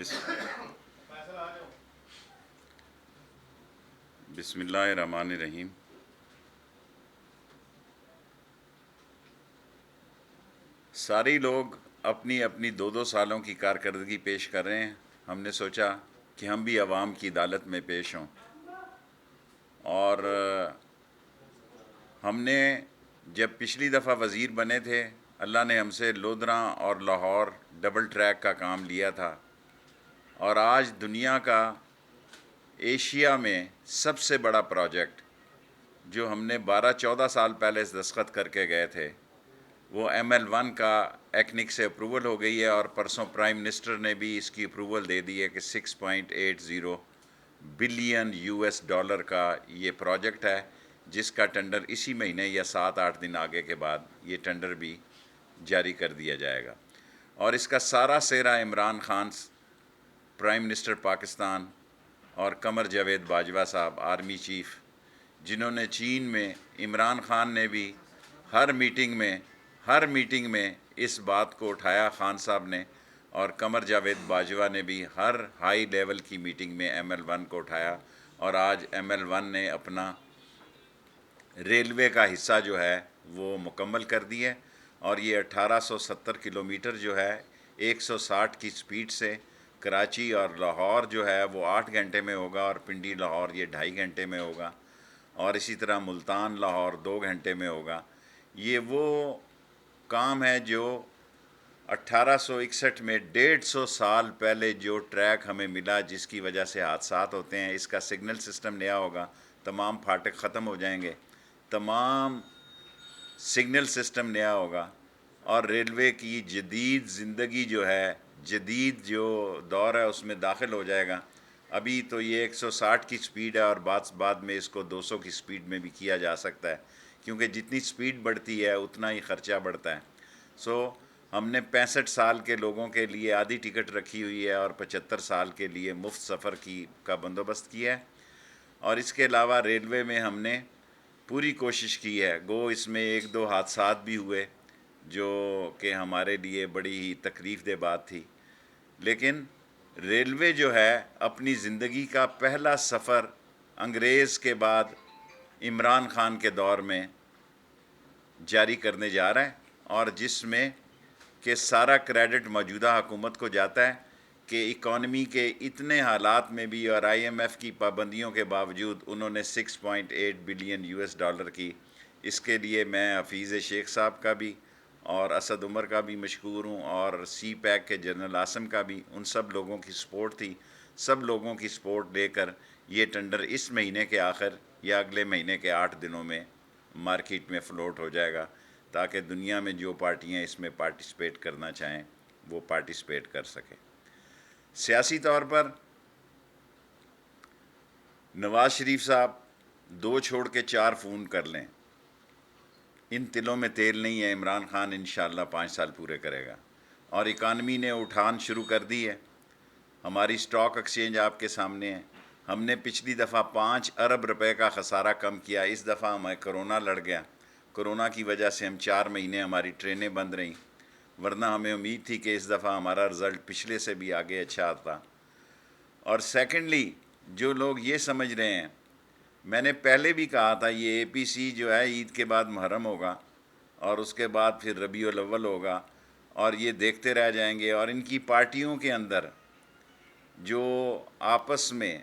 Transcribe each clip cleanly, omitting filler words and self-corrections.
بسم بسم اللہ الرحمن الرحیم۔ ساری لوگ اپنی اپنی دو دو سالوں کی کارکردگی پیش کر رہے ہیں۔ ہم نے سوچا کہ ہم بھی عوام کی عدالت میں پیش ہوں، اور ہم نے جب پچھلی دفعہ وزیر بنے تھے، اللہ نے ہم سے لودھراں اور لاہور ڈبل ٹریک کا کام لیا تھا، اور آج دنیا کا ایشیا میں سب سے بڑا پروجیکٹ جو ہم نے 12-14 سال پہلے دستخط کر کے گئے تھے، وہ ML1 کا ایکنک سے اپروول ہو گئی ہے، اور پرسوں پرائم منسٹر نے بھی اس کی اپروول دے دی ہے کہ 6.80 بلین US ڈالر کا یہ پروجیکٹ ہے، جس کا ٹینڈر اسی مہینے یا 7-8 دن آگے کے بعد یہ ٹینڈر بھی جاری کر دیا جائے گا۔ اور اس کا سارا سہرا عمران خان پرائم منسٹر پاکستان اور قمر جاوید باجوہ صاحب آرمی چیف، جنہوں نے چین میں، عمران خان نے بھی ہر میٹنگ میں اس بات کو اٹھایا، خان صاحب نے، اور قمر جاوید باجوہ نے بھی ہر ہائی لیول کی میٹنگ میں ML1 کو اٹھایا، اور آج ML1 نے اپنا ریلوے کا حصہ جو ہے وہ مکمل کر دی ہے، اور یہ 1870 کلومیٹر جو ہے 160 کی سپیڈ سے کراچی اور لاہور جو ہے وہ 8 گھنٹے میں ہوگا، اور پنڈی لاہور یہ 2.5 گھنٹے میں ہوگا، اور اسی طرح ملتان لاہور 2 گھنٹے میں ہوگا۔ یہ وہ کام ہے جو 1861 میں 150 سال پہلے جو ٹریک ہمیں ملا، جس کی وجہ سے حادثات ہوتے ہیں، اس کا سگنل سسٹم نیا ہوگا، تمام پھاٹک ختم ہو جائیں گے، تمام سگنل سسٹم نیا ہوگا، اور ریلوے کی جدید زندگی جو ہے، جدید جو دور ہے اس میں داخل ہو جائے گا۔ ابھی تو یہ 160 کی سپیڈ ہے، اور بعد میں اس کو 200 کی سپیڈ میں بھی کیا جا سکتا ہے، کیونکہ جتنی سپیڈ بڑھتی ہے اتنا ہی خرچہ بڑھتا ہے۔ ہم نے 65 سال کے لوگوں کے لیے آدھی ٹکٹ رکھی ہوئی ہے، اور 75 سال کے لیے مفت سفر کا بندوبست کیا ہے، اور اس کے علاوہ ریلوے میں ہم نے پوری کوشش کی ہے۔ گو اس میں 1-2 حادثات بھی ہوئے جو کہ ہمارے لیے بڑی ہی تکلیف دہ بات تھی، لیکن ریلوے جو ہے اپنی زندگی کا پہلا سفر انگریز کے بعد عمران خان کے دور میں جاری کرنے جا رہا ہے، اور جس میں کہ سارا کریڈٹ موجودہ حکومت کو جاتا ہے کہ اکانومی کے اتنے حالات میں بھی، اور IMF کی پابندیوں کے باوجود، انہوں نے 6.8 بلین US ڈالر کی۔ اس کے لیے میں حفیظ شیخ صاحب کا بھی اور اسد عمر کا بھی مشکور ہوں، اور سی پیک کے جنرل عاصم کا بھی، ان سب لوگوں کی سپورٹ تھی۔ سب لوگوں کی سپورٹ لے کر یہ ٹینڈر اس مہینے کے آخر یا اگلے مہینے کے 8 دنوں میں مارکیٹ میں فلوٹ ہو جائے گا، تاکہ دنیا میں جو پارٹیاں اس میں پارٹیسپیٹ کرنا چاہیں وہ پارٹیسپیٹ کر سکیں۔ سیاسی طور پر نواز شریف صاحب 2 چھوڑ کے 4 فون کر لیں، ان تلوں میں تیل نہیں ہے۔ عمران خان انشاءاللہ 5 سال پورے کرے گا، اور اکانومی نے اٹھان شروع کر دی ہے۔ ہماری سٹاک ایکسچینج آپ کے سامنے ہے۔ ہم نے پچھلی دفعہ 5 ارب روپے کا خسارہ کم کیا۔ اس دفعہ ہمیں کرونا لڑ گیا، کرونا کی وجہ سے ہم 4 مہینے ہماری ٹرینیں بند رہیں، ورنہ ہمیں امید تھی کہ اس دفعہ ہمارا رزلٹ پچھلے سے بھی آگے اچھا آتا۔ اور سیکنڈلی، جو لوگ یہ سمجھ رہے ہیں، میں نے پہلے بھی کہا تھا، یہ APC جو ہے عید کے بعد محرم ہوگا، اور اس کے بعد پھر ربیع الاول ہوگا، اور یہ دیکھتے رہ جائیں گے، اور ان کی پارٹیوں کے اندر جو آپس میں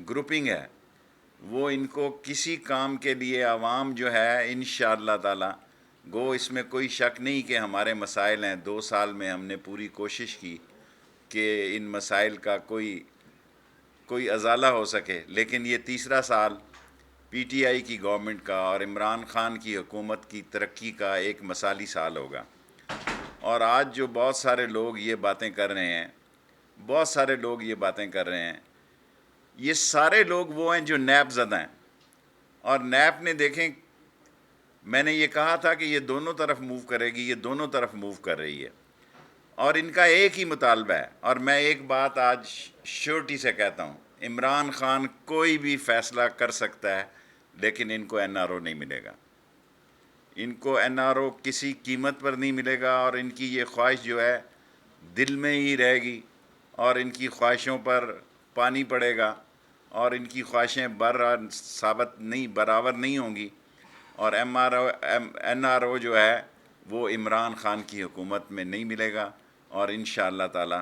گروپنگ ہے، وہ ان کو کسی کام کے لیے عوام جو ہے انشاءاللہ تعالی، گو اس میں کوئی شک نہیں کہ ہمارے مسائل ہیں۔ 2 سال میں ہم نے پوری کوشش کی کہ ان مسائل کا کوئی ازالہ ہو سکے، لیکن یہ تیسرا سال PTI کی گورنمنٹ کا اور عمران خان کی حکومت کی ترقی کا ایک مثالی سال ہوگا۔ اور آج جو بہت سارے لوگ یہ باتیں کر رہے ہیں، یہ سارے لوگ وہ ہیں جو نیب زدہ ہیں، اور نیب نے دیکھیں، میں نے یہ کہا تھا کہ یہ دونوں طرف موو کرے گی، یہ دونوں طرف موو کر رہی ہے، اور ان کا ایک ہی مطالبہ ہے۔ اور میں ایک بات آج شیورٹی سے کہتا ہوں، عمران خان کوئی بھی فیصلہ کر سکتا ہے، لیکن ان کو NRO نہیں ملے گا، ان کو NRO کسی قیمت پر نہیں ملے گا، اور ان کی یہ خواہش جو ہے دل میں ہی رہے گی اور ان کی خواہشوں پر پانی پڑے گا اور ان کی خواہشیں برابر نہیں ہوں گی، اور این آر او جو ہے وہ عمران خان کی حکومت میں نہیں ملے گا. اور انشاءاللہ تعالی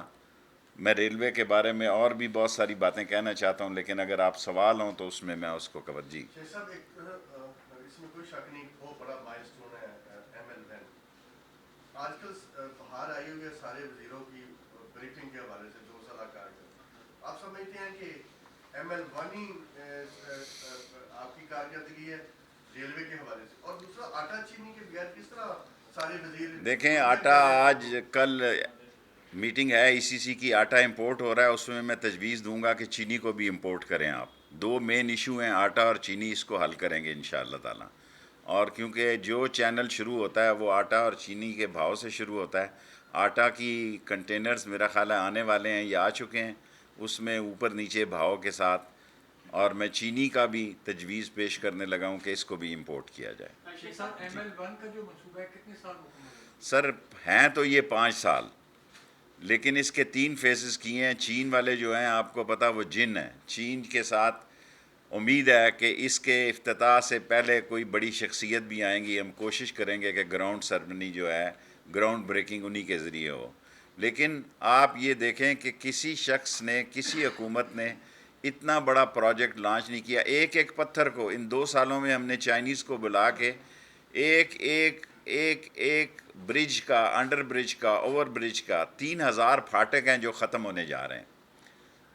میں ریلوے کے بارے میں اور بھی بہت ساری باتیں کہنا چاہتا ہوں، لیکن اگر آپ سوال ہوں تو اس میں اس کو کور. جی صاحب، ایک اس میں کوئی شک نہیں، بہت بڑا مائل سٹون ہے ایم ایل وین. آج کل بہار آئی ہوئی ہے سارے وزیروں کی بریفنگ کے حوالے سے 2 سالہ کارکردگی. آپ سمجھتے ہیں کہ ایم ایل ون ہی آپ کی کارکردگی ہے ریلوے کے حوالے سے؟ اور دوسرا، آٹا چینی کے بغیر کس طرح سارے وزیر؟ دیکھیں، آٹا آج کل میٹنگ ہے ای سی سی کی، آٹا امپورٹ ہو رہا ہے، اس میں میں تجویز دوں گا کہ چینی کو بھی امپورٹ کریں. آپ 2 مین ایشو ہیں، آٹا اور چینی، اس کو حل کریں گے انشاءاللہ تعالی. اور کیونکہ جو چینل شروع ہوتا ہے وہ آٹا اور چینی کے بھاؤ سے شروع ہوتا ہے. آٹا کی کنٹینرز میرا خیال ہے آنے والے ہیں یا آ چکے ہیں، اس میں اوپر نیچے بھاؤ کے ساتھ. اور میں چینی کا بھی تجویز پیش کرنے لگا ہوں کہ اس کو بھی امپورٹ کیا جائے. ایم ایل ون کا جو منصوبہ ہے کتنے سال مکمل ہوگا؟ سر ہیں تو یہ 5 سال، لیکن اس کے 3 فیزز کیے ہیں. چین والے جو ہیں آپ کو پتہ وہ جن ہیں. چین کے ساتھ امید ہے کہ اس کے افتتاح سے پہلے کوئی بڑی شخصیت بھی آئیں گی. ہم کوشش کریں گے کہ گراؤنڈ سرمنی جو ہے، گراؤنڈ بریکنگ انہی کے ذریعے ہو. لیکن آپ یہ دیکھیں کہ کسی شخص نے، کسی حکومت نے اتنا بڑا پروجیکٹ لانچ نہیں کیا. ایک ایک پتھر کو ان 2 سالوں میں ہم نے چائنیز کو بلا کے ایک برج کا، انڈر برج کا، اوور برج کا 3000 پھاٹک ہیں جو ختم ہونے جا رہے ہیں.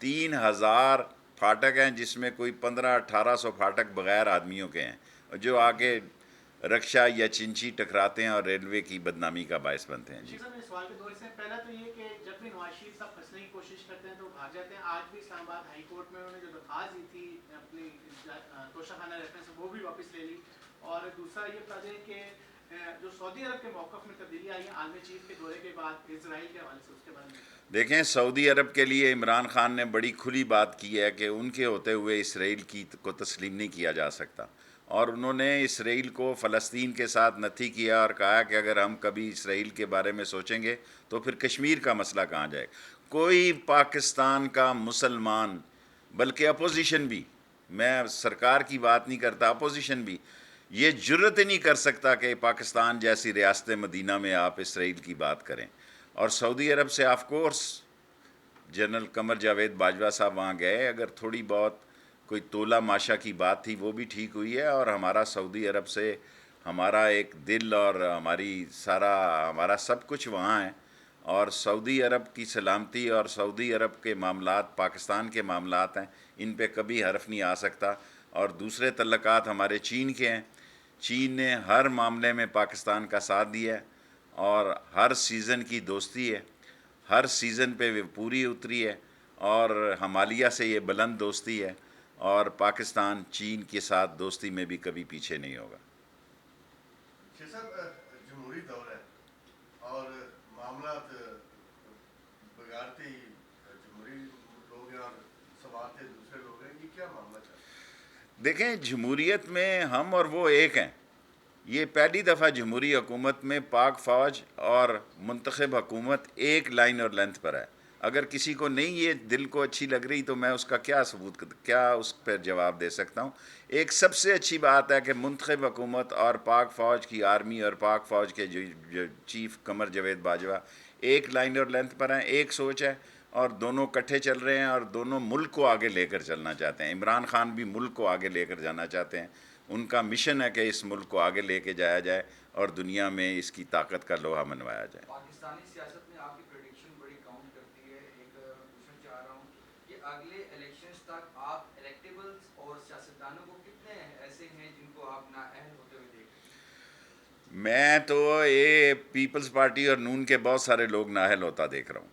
3000 پھاٹک ہیں جس میں کوئی 1500-1800 پھاٹک بغیر آدمیوں کے ہیں، جو آگے رکشا یا چنچی ٹکراتے ہیں اور ریلوے کی بدنامی کا باعث بنتے ہیں. جی صاحب، میرے سوال کے دور سے پہلا تو یہ کہ جب بھی نواز شریف صاحب پھنسنے کی کوشش کرتے ہیں تو بھاگ جاتے ہیں. آج بھی اسلام آباد ہائی کورٹ میں انہوں نے جو درخواست دی تھی اپنی توشہ خانہ ریفرنس، وہ بھی واپس لے لی. اور دوسرا یہ بتا دیں کہ جو سعودی عرب کے موقف میں تبدیلی آئی ہے عالمی چیف کے دورے کے بعد اسرائیل کے حوالے سے، اس کے بارے میں دیکھیں، سعودی عرب کے لیے عمران خان نے بڑی کھلی بات کی ہے کہ ان کے ہوتے ہوئے اسرائیل کو تسلیم نہیں کیا جا سکتا. اور انہوں نے اسرائیل کو فلسطین کے ساتھ نتھی کیا اور کہا کہ اگر ہم کبھی اسرائیل کے بارے میں سوچیں گے تو پھر کشمیر کا مسئلہ کہاں جائے. کوئی پاکستان کا مسلمان، بلکہ اپوزیشن بھی، میں سرکار کی بات نہیں کرتا، اپوزیشن بھی یہ جرت ہی نہیں کر سکتا کہ پاکستان جیسی ریاست مدینہ میں آپ اسرائیل کی بات کریں. اور سعودی عرب سے of course general Qamar Javed Bajwa صاحب وہاں گئے. اگر تھوڑی بہت کوئی تولا ماشا کی بات تھی وہ بھی ٹھیک ہوئی ہے. اور ہمارا سعودی عرب سے ہمارا ایک دل اور ہمارا سب کچھ وہاں ہے. اور سعودی عرب کی سلامتی اور سعودی عرب کے معاملات پاکستان کے معاملات ہیں، ان پہ کبھی حرف نہیں آ سکتا. اور دوسرے تعلقات ہمارے چین کے ہیں. چین نے ہر معاملے میں پاکستان کا ساتھ دیا ہے اور ہر سیزن کی دوستی ہے، ہر سیزن پہ وہ پوری اتری ہے. اور ہمالیہ سے یہ بلند دوستی ہے، اور پاکستان چین کے ساتھ دوستی میں بھی کبھی پیچھے نہیں ہوگا. شیخ صاحب، جمہوری دور ہے اور معاملات بگاڑتے ہی جمہوری لوگ ہیں اور سوارتے دوسرے لوگ ہیں، یہ کیا معاملہ چل رہا ہے؟ دیکھیں، جمہوریت میں ہم اور وہ ایک ہیں. یہ پہلی دفعہ جمہوری حکومت میں پاک فوج اور منتخب حکومت ایک لائن اور لینتھ پر ہے. اگر کسی کو نہیں یہ دل کو اچھی لگ رہی تو میں اس کا کیا اس پر جواب دے سکتا ہوں. ایک سب سے اچھی بات ہے کہ منتخب حکومت اور پاک فوج کی آرمی اور پاک فوج کے جو چیف قمر جاوید باجوہ ایک لائن اور لینتھ پر ہیں، ایک سوچ ہے، اور دونوں کٹھے چل رہے ہیں اور دونوں ملک کو آگے لے کر چلنا چاہتے ہیں. عمران خان بھی ملک کو آگے لے کر جانا چاہتے ہیں. ان کا مشن ہے کہ اس ملک کو آگے لے کے جایا جائے اور دنیا میں اس کی طاقت کا لوہا منوایا جائے. پاکستانی سیاست میں آپ کی پریڈکشن بڑی کاؤنٹ کرتی ہے. ایک پوچھنا چاہ رہا ہوں کہ اگلے الیکشنز تک آپ الیکٹیبلز اور سیاستدانوں کو کتنے ایسے ہیں جن کو آپ نااہل ہوتے ہوئے دیکھ رہے ہیں؟ میں تو یہ پیپلز پارٹی اور نون کے بہت سارے لوگ نااہل ہوتا دیکھ رہا ہوں.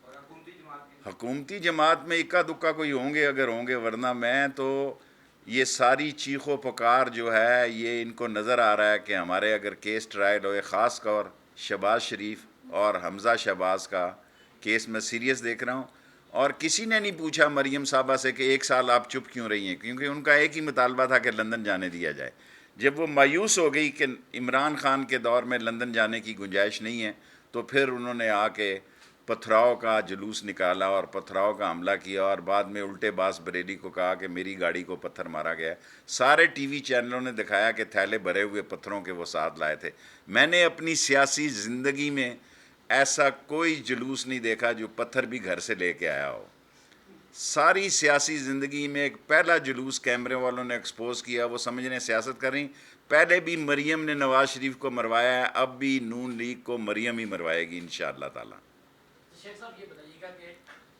اور حکومتی جماعت کی؟ حکومتی جماعت میں اکا دکا کوئی ہوں گے اگر ہوں گے، ورنہ میں تو یہ ساری چیخ و پکار جو ہے یہ ان کو نظر آ رہا ہے کہ ہمارے اگر کیس ٹرائل ہوئے، خاص طور شہباز شریف اور حمزہ شہباز کا کیس میں سیریس دیکھ رہا ہوں. اور کسی نے نہیں پوچھا مریم صاحبہ سے کہ 1 سال آپ چپ کیوں رہی ہیں، کیونکہ ان کا ایک ہی مطالبہ تھا کہ لندن جانے دیا جائے. جب وہ مایوس ہو گئی کہ عمران خان کے دور میں لندن جانے کی گنجائش نہیں ہے تو پھر انہوں نے آ کے پتھراؤ کا جلوس نکالا اور پتھراؤ کا حملہ کیا اور بعد میں الٹے باس بریلی کو کہا کہ میری گاڑی کو پتھر مارا گیا ہے. سارے ٹی وی چینلوں نے دکھایا کہ تھیلے بھرے ہوئے پتھروں کے وہ ساتھ لائے تھے. میں نے اپنی سیاسی زندگی میں ایسا کوئی جلوس نہیں دیکھا جو پتھر بھی گھر سے لے کے آیا ہو. ساری سیاسی زندگی میں ایک پہلا جلوس کیمرے والوں نے ایکسپوز کیا, وہ سمجھ رہے ہیں سیاست کر رہی. پہلے بھی مریم نے نواز شریف کو مروایا ہے, اب بھی نون لیگ کو مریم ہی مروائے گی انشاءاللہ تعالی. شیخ صاحب یہ بتائیے گا کہ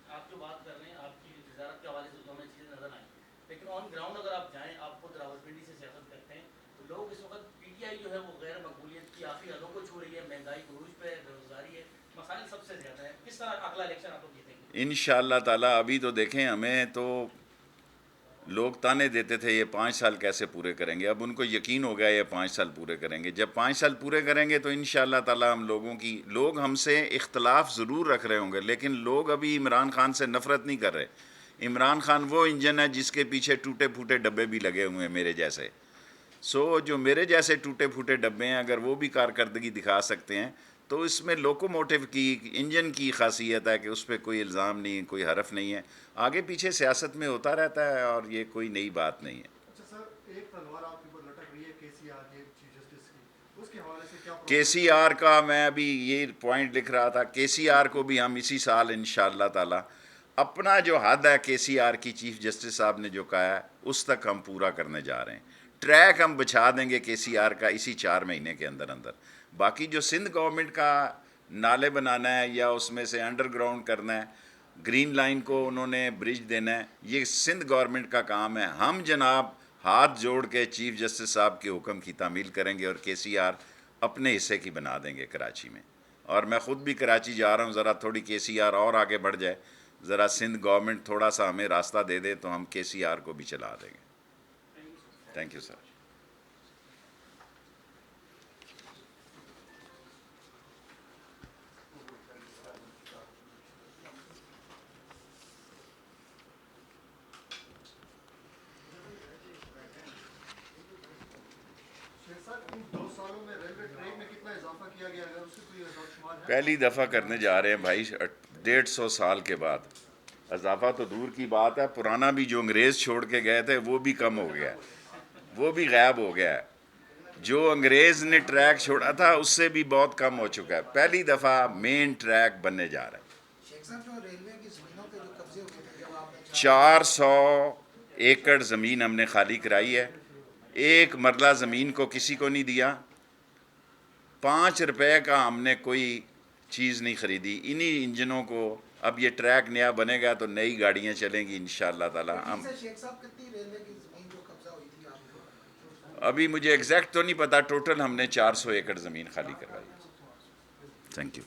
آپ جو بات کر رہے ہیں آپ کی وزارت کے حوالے سے تو ہمیں چیزیں نظر آئیں, لیکن آن گراؤنڈ اگر آپ جائیں, آپ خود راولپنڈی سے سیاست کرتے ہیں, تو لوگ اس وقت پی ٹی آئی جو ہے وہ غیر مقبولیت کی آخری حدوں کو چھو رہی ہے, مہنگائی عروج پہ ہے, بے روزگاری ہے, مسائل سب سے زیادہ ہیں. کس طرح اگلا الیکشن آپ کو جیتیں گے؟ انشاءاللہ تعالی. ابھی تو دیکھیں, ہمیں تو لوگ تانے دیتے تھے یہ 5 سال کیسے پورے کریں گے, اب ان کو یقین ہو گیا یہ 5 سال پورے کریں گے. جب 5 سال پورے کریں گے تو انشاءاللہ تعالی ہم لوگ ہم سے اختلاف ضرور رکھ رہے ہوں گے, لیکن لوگ ابھی عمران خان سے نفرت نہیں کر رہے. عمران خان وہ انجن ہے جس کے پیچھے ٹوٹے پھوٹے ڈبے بھی لگے ہوئے ہیں میرے جیسے. جو میرے جیسے ٹوٹے پھوٹے ڈبے ہیں, اگر وہ بھی کارکردگی دکھا سکتے ہیں تو اس میں لوکوموٹیو کی انجن کی خاصیت ہے کہ اس پہ کوئی الزام نہیں, کوئی حرف نہیں ہے. آگے پیچھے سیاست میں ہوتا رہتا ہے اور یہ کوئی نئی بات نہیں ہے. اچھا سر, ایک تلوار آپ کے اوپر لٹک رہی ہے کے سی آر کے چیف جسٹس کی, اس کے حوالے سے کیا کے سی آر کا میں ابھی یہ پوائنٹ لکھ رہا تھا. کے سی آر کو بھی ہم اسی سال انشاءاللہ تعالی اپنا جو حد ہے کے سی آر کی چیف جسٹس صاحب نے جو کہا ہے اس تک ہم پورا کرنے جا رہے ہیں. ٹریک ہم بچھا دیں گے کے سی آر کا اسی 4 مہینے کے اندر. باقی جو سندھ گورنمنٹ کا نالے بنانا ہے یا اس میں سے انڈر گراؤنڈ کرنا ہے, گرین لائن کو انہوں نے برج دینا ہے, یہ سندھ گورنمنٹ کا کام ہے. ہم جناب ہاتھ جوڑ کے چیف جسٹس صاحب کے حکم کی تعمیل کریں گے اور کے سی آر اپنے حصے کی بنا دیں گے کراچی میں. اور میں خود بھی کراچی جا رہا ہوں, ذرا تھوڑی کے سی آر اور آگے بڑھ جائے, ذرا سندھ گورنمنٹ تھوڑا سا ہمیں راستہ دے دے تو ہم کے سی آر کو بھی چلا دیں گے. Thank you sir. پہلی دفعہ کرنے جا رہے ہیں بھائی 150 سال کے بعد. اضافہ تو دور کی بات ہے, پرانا بھی جو انگریز چھوڑ کے گئے تھے وہ بھی کم ہو گیا ہے, وہ بھی غائب ہو گیا ہے. جو انگریز نے ٹریک چھوڑا تھا اس سے بھی بہت کم ہو چکا ہے. پہلی دفعہ مین ٹریک بننے جا رہا ہے. 400 ایکڑ زمین ہم نے خالی کرائی ہے, 1 مرلہ زمین کو کسی کو نہیں دیا, 5 روپے کا ہم نے کوئی چیز نہیں خریدی. انہی انجنوں کو اب یہ ٹریک نیا بنے گا تو نئی گاڑیاں چلیں گی انشاءاللہ تعالی. ہم ابھی مجھے ایگزیکٹ تو نہیں پتا, ٹوٹل ہم نے 400 ایکڑ زمین خالی کروائی. Thank you.